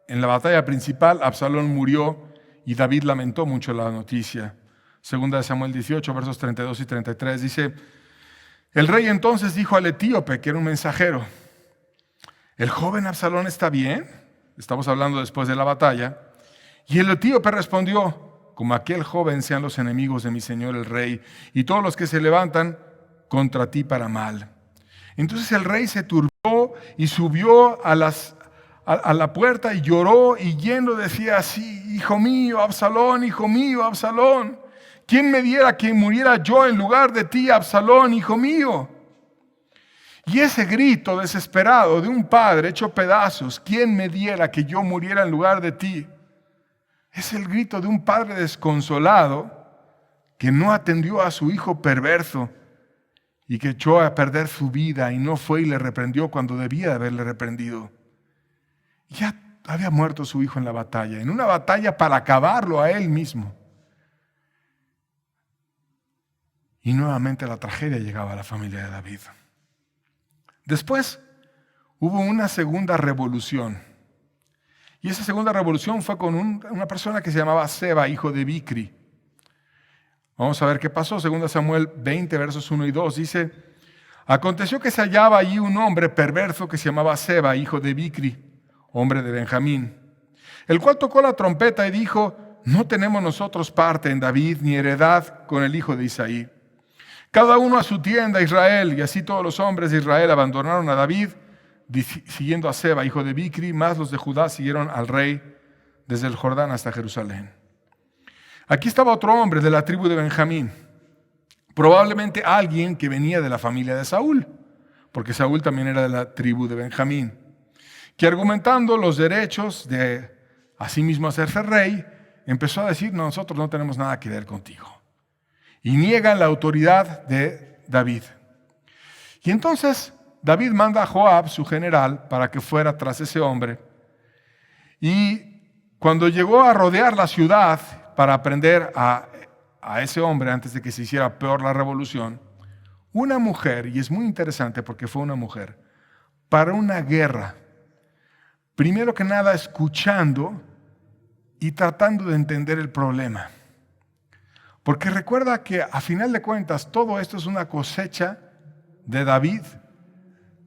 en la batalla principal, Absalón murió y David lamentó mucho la noticia. Segunda de Samuel 18, versos 32 y 33 dice: el rey entonces dijo al etíope, que era un mensajero: ¿el joven Absalón está bien? Estamos hablando después de la batalla. Y el etíope respondió: como aquel joven sean los enemigos de mi señor el rey, y todos los que se levantan contra ti para mal. Entonces el rey se turbó y subió a la puerta y lloró, y yendo decía así: hijo mío, Absalón, ¿quién me diera que muriera yo en lugar de ti, Absalón, hijo mío? Y ese grito desesperado de un padre hecho pedazos: ¿quién me diera que yo muriera en lugar de ti? Es el grito de un padre desconsolado que no atendió a su hijo perverso y que echó a perder su vida, y no fue y le reprendió cuando debía de haberle reprendido. Ya había muerto su hijo en la batalla, en una batalla para acabarlo a él mismo. Y nuevamente la tragedia llegaba a la familia de David. Después hubo una segunda revolución. Y esa segunda revolución fue con una persona que se llamaba Seba, hijo de Bicri. Vamos a ver qué pasó. Segunda Samuel 20, versos 1 y 2 dice: aconteció que se hallaba allí un hombre perverso que se llamaba Seba, hijo de Bicri, hombre de Benjamín, el cual tocó la trompeta y dijo: no tenemos nosotros parte en David, ni heredad con el hijo de Isaí. Cada uno a su tienda, Israel. Y así todos los hombres de Israel abandonaron a David, siguiendo a Seba, hijo de Bicri, más los de Judá siguieron al rey desde el Jordán hasta Jerusalén. Aquí estaba otro hombre de la tribu de Benjamín, probablemente alguien que venía de la familia de Saúl, porque Saúl también era de la tribu de Benjamín, que argumentando los derechos de asimismo hacerse rey, empezó a decir: no, nosotros no tenemos nada que ver contigo. Y niegan la autoridad de David. Y entonces David manda a Joab, su general, para que fuera tras ese hombre. Y cuando llegó a rodear la ciudad para prender a ese hombre antes de que se hiciera peor la revolución, una mujer, y es muy interesante porque fue una mujer, para una guerra, primero que nada escuchando y tratando de entender el problema. Porque recuerda que a final de cuentas todo esto es una cosecha de David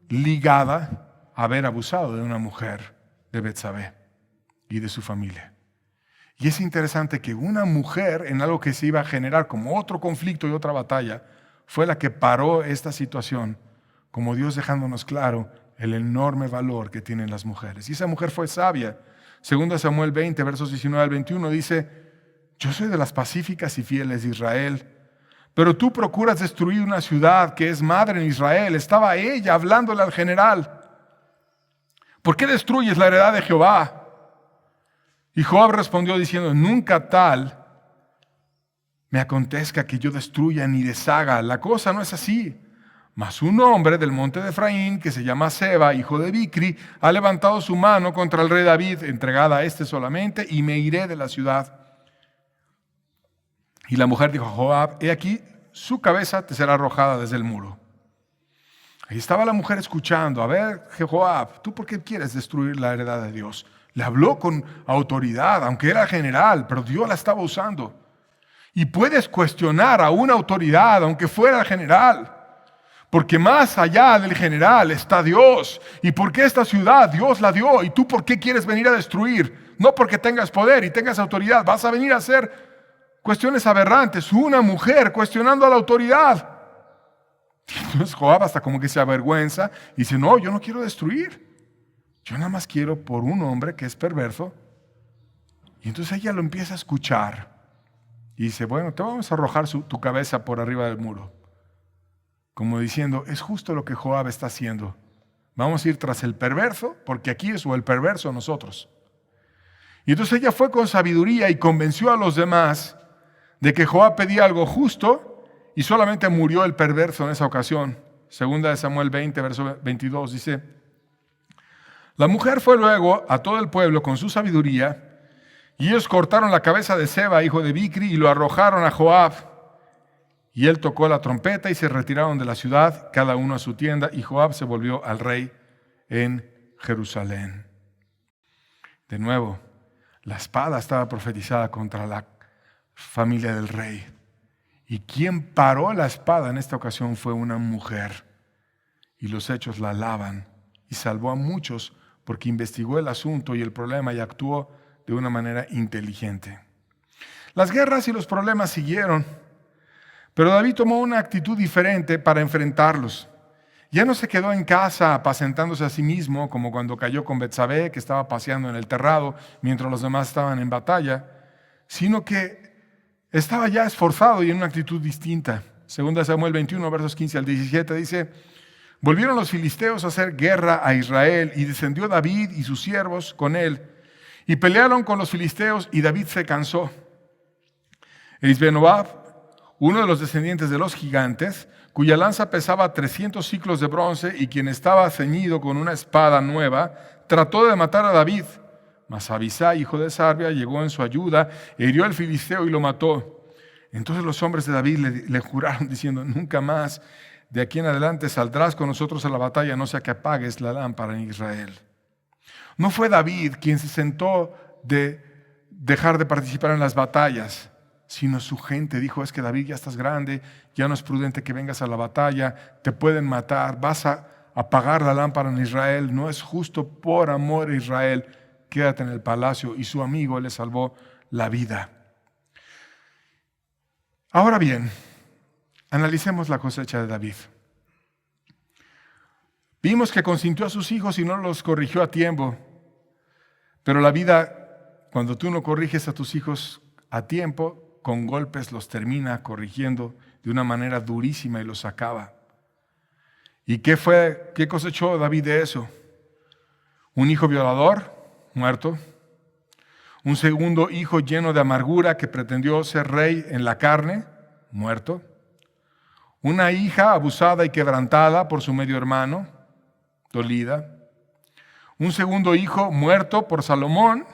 ligada a haber abusado de una mujer de Betsabé y de su familia. Y es interesante que una mujer, en algo que se iba a generar como otro conflicto y otra batalla, fue la que paró esta situación, como Dios dejándonos claro el enorme valor que tienen las mujeres. Y esa mujer fue sabia. Segunda Samuel 20, versos 19 al 21 dice: yo soy de las pacíficas y fieles de Israel, pero tú procuras destruir una ciudad que es madre en Israel. Estaba ella hablándole al general: ¿por qué destruyes la heredad de Jehová? Y Joab respondió diciendo: nunca tal me acontezca que yo destruya ni deshaga. La cosa no es así. Mas un hombre del monte de Efraín, que se llama Seba, hijo de Bicri, ha levantado su mano contra el rey David, entregada a este solamente, y me iré de la ciudad. Y la mujer dijo a Joab: he aquí, su cabeza te será arrojada desde el muro. Ahí estaba la mujer escuchando. A ver, Joab, ¿tú por qué quieres destruir la heredad de Dios? Le habló con autoridad, aunque era general, pero Dios la estaba usando. Y puedes cuestionar a una autoridad, aunque fuera general. Porque más allá del general está Dios. ¿Y por qué esta ciudad Dios la dio? ¿Y tú por qué quieres venir a destruir? No porque tengas poder y tengas autoridad. Vas a venir a hacer cuestiones aberrantes. Una mujer cuestionando a la autoridad. Entonces Joab hasta como que se avergüenza y dice, no, yo no quiero destruir. Yo nada más quiero por un hombre que es perverso. Y entonces ella lo empieza a escuchar. Y dice, bueno, te vamos a arrojar tu cabeza por arriba del muro. Como diciendo, es justo lo que Joab está haciendo. Vamos a ir tras el perverso, porque aquí es o el perverso o nosotros. Y entonces ella fue con sabiduría y convenció a los demás de que Joab pedía algo justo y solamente murió el perverso en esa ocasión. Segunda de Samuel 20, verso 22, dice, la mujer fue luego a todo el pueblo con su sabiduría y ellos cortaron la cabeza de Seba, hijo de Bicri, y lo arrojaron a Joab. Y él tocó la trompeta y se retiraron de la ciudad, cada uno a su tienda, y Joab se volvió al rey en Jerusalén. De nuevo, la espada estaba profetizada contra la familia del rey. Y quien paró la espada en esta ocasión fue una mujer. Y los hechos la alaban y salvó a muchos porque investigó el asunto y el problema y actuó de una manera inteligente. Las guerras y los problemas siguieron. Pero David tomó una actitud diferente para enfrentarlos. Ya no se quedó en casa apacentándose a sí mismo, como cuando cayó con Betsabé, que estaba paseando en el terrado mientras los demás estaban en batalla, sino que estaba ya esforzado y en una actitud distinta. Segunda Samuel 21, versos 15 al 17, dice, volvieron los filisteos a hacer guerra a Israel y descendió David y sus siervos con él y pelearon con los filisteos y David se cansó. Isbenoab, uno de los descendientes de los gigantes, cuya lanza pesaba 300 ciclos de bronce y quien estaba ceñido con una espada nueva, trató de matar a David. Mas Abisai, hijo de Sarbia, llegó en su ayuda, hirió al filisteo y lo mató. Entonces los hombres de David le juraron diciendo, nunca más de aquí en adelante saldrás con nosotros a la batalla, no sea que apagues la lámpara en Israel. No fue David quien se sentó de dejar de participar en las batallas, sino su gente dijo, es que David ya estás grande, ya no es prudente que vengas a la batalla, te pueden matar, vas a apagar la lámpara en Israel, no es justo por amor a Israel, quédate en el palacio. Y su amigo le salvó la vida. Ahora bien, analicemos la cosecha de David. Vimos que consintió a sus hijos y no los corrigió a tiempo, pero la vida, cuando tú no corriges a tus hijos a tiempo, con golpes los termina corrigiendo de una manera durísima y los acaba. ¿Y qué cosechó David de eso? Un hijo violador, muerto. Un segundo hijo lleno de amargura que pretendió ser rey en la carne, muerto. Una hija abusada y quebrantada por su medio hermano, dolida. Un segundo hijo muerto por Salomón,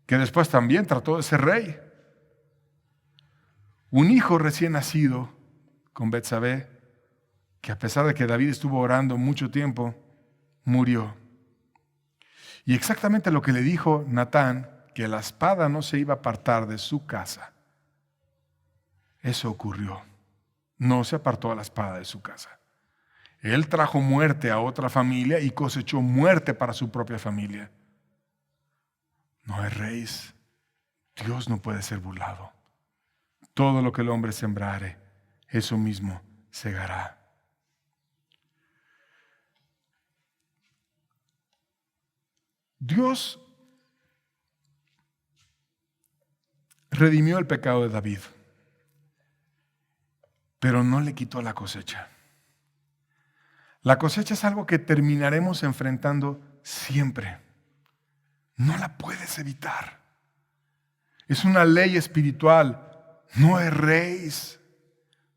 que después también trató de ser rey. Un hijo recién nacido con Betsabé, que a pesar de que David estuvo orando mucho tiempo, murió. Y exactamente lo que le dijo Natán, que la espada no se iba a apartar de su casa, eso ocurrió. No se apartó la espada de su casa. Él trajo muerte a otra familia y cosechó muerte para su propia familia. No erréis. Dios no puede ser burlado. Todo lo que el hombre sembrare, eso mismo segará. Dios redimió el pecado de David, pero no le quitó la cosecha. La cosecha es algo que terminaremos enfrentando siempre. No la puedes evitar. Es una ley espiritual. No erréis.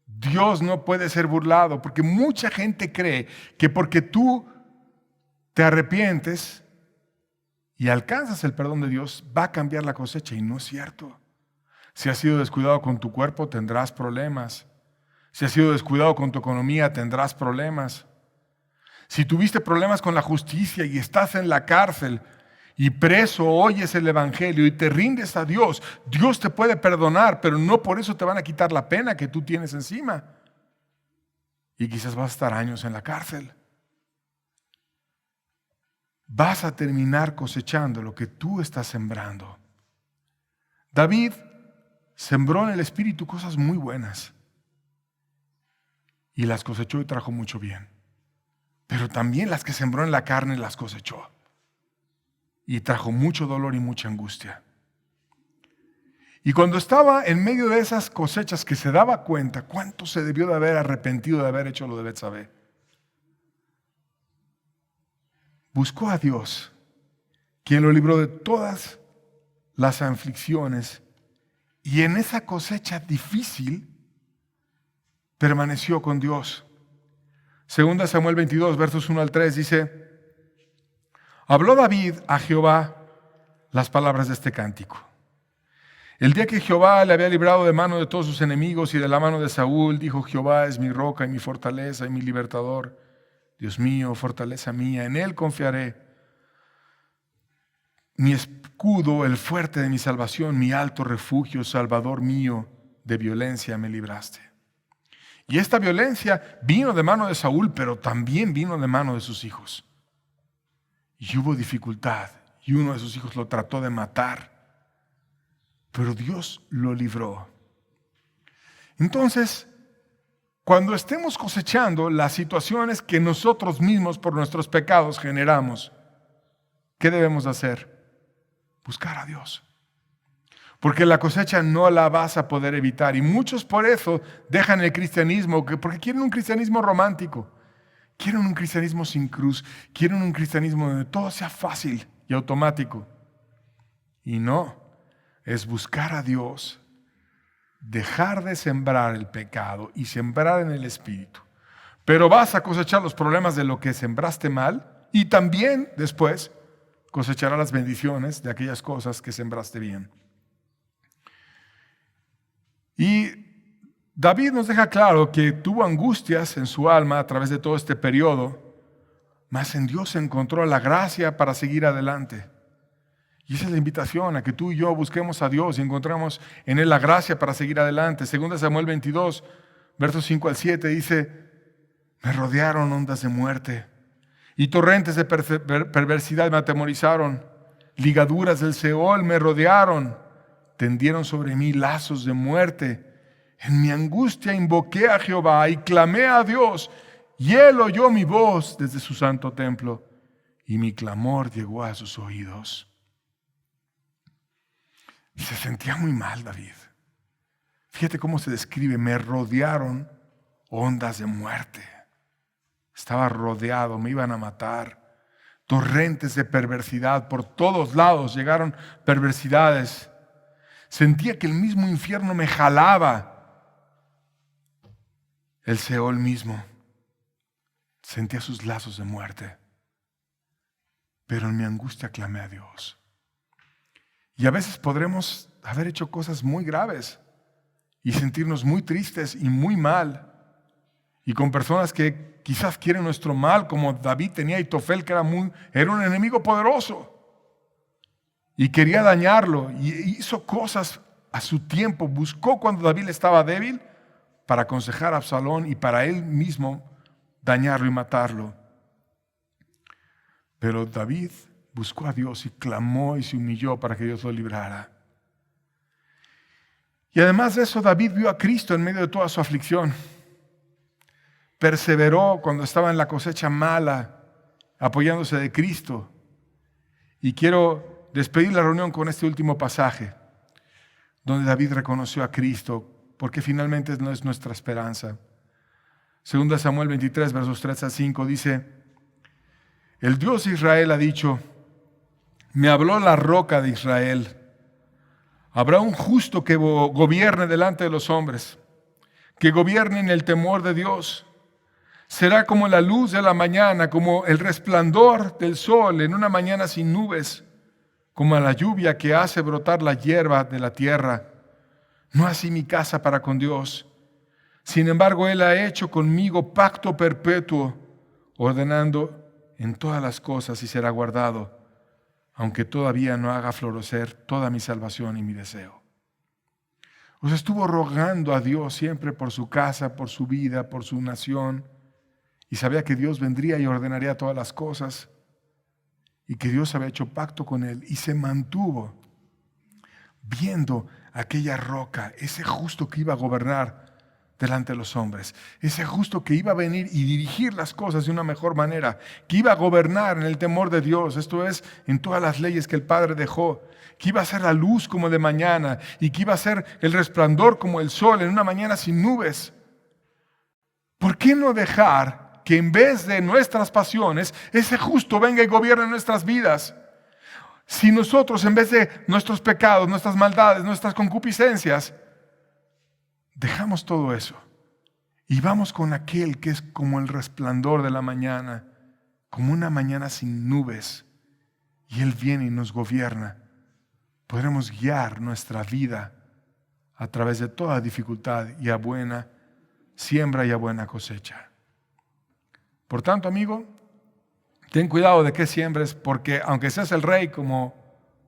Dios no puede ser burlado, porque mucha gente cree que porque tú te arrepientes y alcanzas el perdón de Dios, va a cambiar la cosecha, y no es cierto. Si has sido descuidado con tu cuerpo, tendrás problemas. Si has sido descuidado con tu economía, tendrás problemas. Si tuviste problemas con la justicia y estás en la cárcel y preso, oyes el evangelio y te rindes a Dios, Dios te puede perdonar, pero no por eso te van a quitar la pena que tú tienes encima. Y quizás vas a estar años en la cárcel. Vas a terminar cosechando lo que tú estás sembrando. David sembró en el Espíritu cosas muy buenas y las cosechó y trajo mucho bien. Pero también las que sembró en la carne las cosechó y trajo mucho dolor y mucha angustia. Y cuando estaba en medio de esas cosechas, que se daba cuenta cuánto se debió de haber arrepentido de haber hecho lo de Betsabé, buscó a Dios, quien lo libró de todas las aflicciones, y en esa cosecha difícil permaneció con Dios. Segunda Samuel 22, versos 1 al 3 dice: habló David a Jehová las palabras de este cántico. El día que Jehová le había librado de mano de todos sus enemigos y de la mano de Saúl, dijo: Jehová es mi roca y mi fortaleza y mi libertador. Dios mío, fortaleza mía, en él confiaré. Mi escudo, el fuerte de mi salvación, mi alto refugio, Salvador mío, de violencia me libraste. Y esta violencia vino de mano de Saúl, pero también vino de mano de sus hijos. Y hubo dificultad, y uno de sus hijos lo trató de matar, pero Dios lo libró. Entonces, cuando estemos cosechando las situaciones que nosotros mismos por nuestros pecados generamos, ¿qué debemos hacer? Buscar a Dios. Porque la cosecha no la vas a poder evitar. Y muchos por eso dejan el cristianismo, porque quieren un cristianismo romántico. Quieren un cristianismo sin cruz. Quieren un cristianismo donde todo sea fácil y automático. Y no, es buscar a Dios, dejar de sembrar el pecado y sembrar en el Espíritu. Pero vas a cosechar los problemas de lo que sembraste mal, y también después cosecharás las bendiciones de aquellas cosas que sembraste bien. Y David nos deja claro que tuvo angustias en su alma a través de todo este periodo, mas en Dios encontró la gracia para seguir adelante. Y esa es la invitación, a que tú y yo busquemos a Dios y encontremos en Él la gracia para seguir adelante. Segunda Samuel 22, versos 5 al 7 dice: me rodearon ondas de muerte y torrentes de perversidad me atemorizaron. Ligaduras del Seol me rodearon, tendieron sobre mí lazos de muerte. En mi angustia invoqué a Jehová y clamé a Dios, y Él oyó mi voz desde su santo templo, y mi clamor llegó a sus oídos. Y se sentía muy mal David. Fíjate cómo se describe: me rodearon ondas de muerte. Estaba rodeado, me iban a matar. Torrentes de perversidad, por todos lados llegaron perversidades. Sentía que el mismo infierno me jalaba. El Seol mismo. Sentía sus lazos de muerte. Pero en mi angustia clamé a Dios. Y a veces podremos haber hecho cosas muy graves y sentirnos muy tristes y muy mal. Y con personas que quizás quieren nuestro mal, como David tenía a Ahitofel, que era un enemigo poderoso. Y quería dañarlo. Y hizo cosas a su tiempo. Buscó cuando David estaba débil para aconsejar a Absalón y para él mismo dañarlo y matarlo. Pero David buscó a Dios y clamó y se humilló para que Dios lo librara. Y además de eso, David vio a Cristo en medio de toda su aflicción. Perseveró cuando estaba en la cosecha mala, apoyándose de Cristo. Y quiero despedir la reunión con este último pasaje, donde David reconoció a Cristo, porque finalmente no es nuestra esperanza. Segunda Samuel 23, versos 3 a 5 dice: el Dios de Israel ha dicho, me habló la roca de Israel. Habrá un justo que gobierne delante de los hombres, que gobierne en el temor de Dios. Será como la luz de la mañana, como el resplandor del sol en una mañana sin nubes, como la lluvia que hace brotar la hierba de la tierra. No así mi casa para con Dios. Sin embargo, Él ha hecho conmigo pacto perpetuo, ordenando en todas las cosas y será guardado, aunque todavía no haga florecer toda mi salvación y mi deseo. Os estuvo rogando a Dios siempre por su casa, por su vida, por su nación, y sabía que Dios vendría y ordenaría todas las cosas, y que Dios había hecho pacto con él, y se mantuvo viendo aquella roca, ese justo que iba a gobernar delante de los hombres, ese justo que iba a venir y dirigir las cosas de una mejor manera, que iba a gobernar en el temor de Dios, esto es, en todas las leyes que el Padre dejó, que iba a ser la luz como de mañana y que iba a ser el resplandor como el sol en una mañana sin nubes. ¿Por qué no dejar que en vez de nuestras pasiones, ese justo venga y gobierne nuestras vidas? Si nosotros, en vez de nuestros pecados, nuestras maldades, nuestras concupiscencias, dejamos todo eso y vamos con aquel que es como el resplandor de la mañana, como una mañana sin nubes, y Él viene y nos gobierna, podremos guiar nuestra vida a través de toda dificultad y a buena siembra y a buena cosecha. Por tanto, amigo, ten cuidado de qué siembres, porque aunque seas el rey como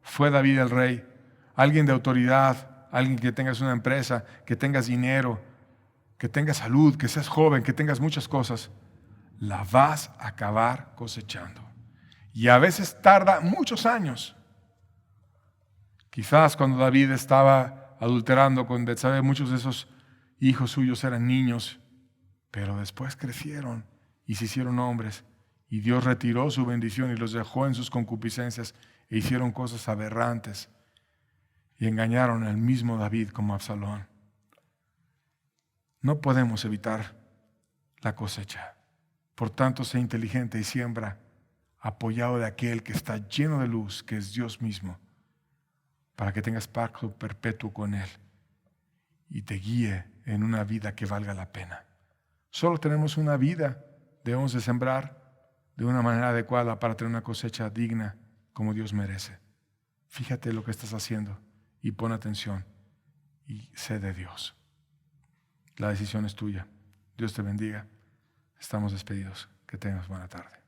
fue David el rey, alguien de autoridad, alguien que tengas una empresa, que tengas dinero, que tengas salud, que seas joven, que tengas muchas cosas, la vas a acabar cosechando. Y a veces tarda muchos años. Quizás cuando David estaba adulterando con Betsabé, muchos de esos hijos suyos eran niños, pero después crecieron y se hicieron hombres. Y Dios retiró su bendición y los dejó en sus concupiscencias e hicieron cosas aberrantes. Y engañaron al mismo David como Absalón. No podemos evitar la cosecha. Por tanto, sé inteligente y siembra apoyado de aquel que está lleno de luz, que es Dios mismo, para que tengas pacto perpetuo con Él y te guíe en una vida que valga la pena. Solo tenemos una vida, debemos de sembrar de una manera adecuada para tener una cosecha digna como Dios merece. Fíjate lo que estás haciendo y pon atención y sé de Dios. La decisión es tuya. Dios te bendiga. Estamos despedidos. Que tengas buena tarde.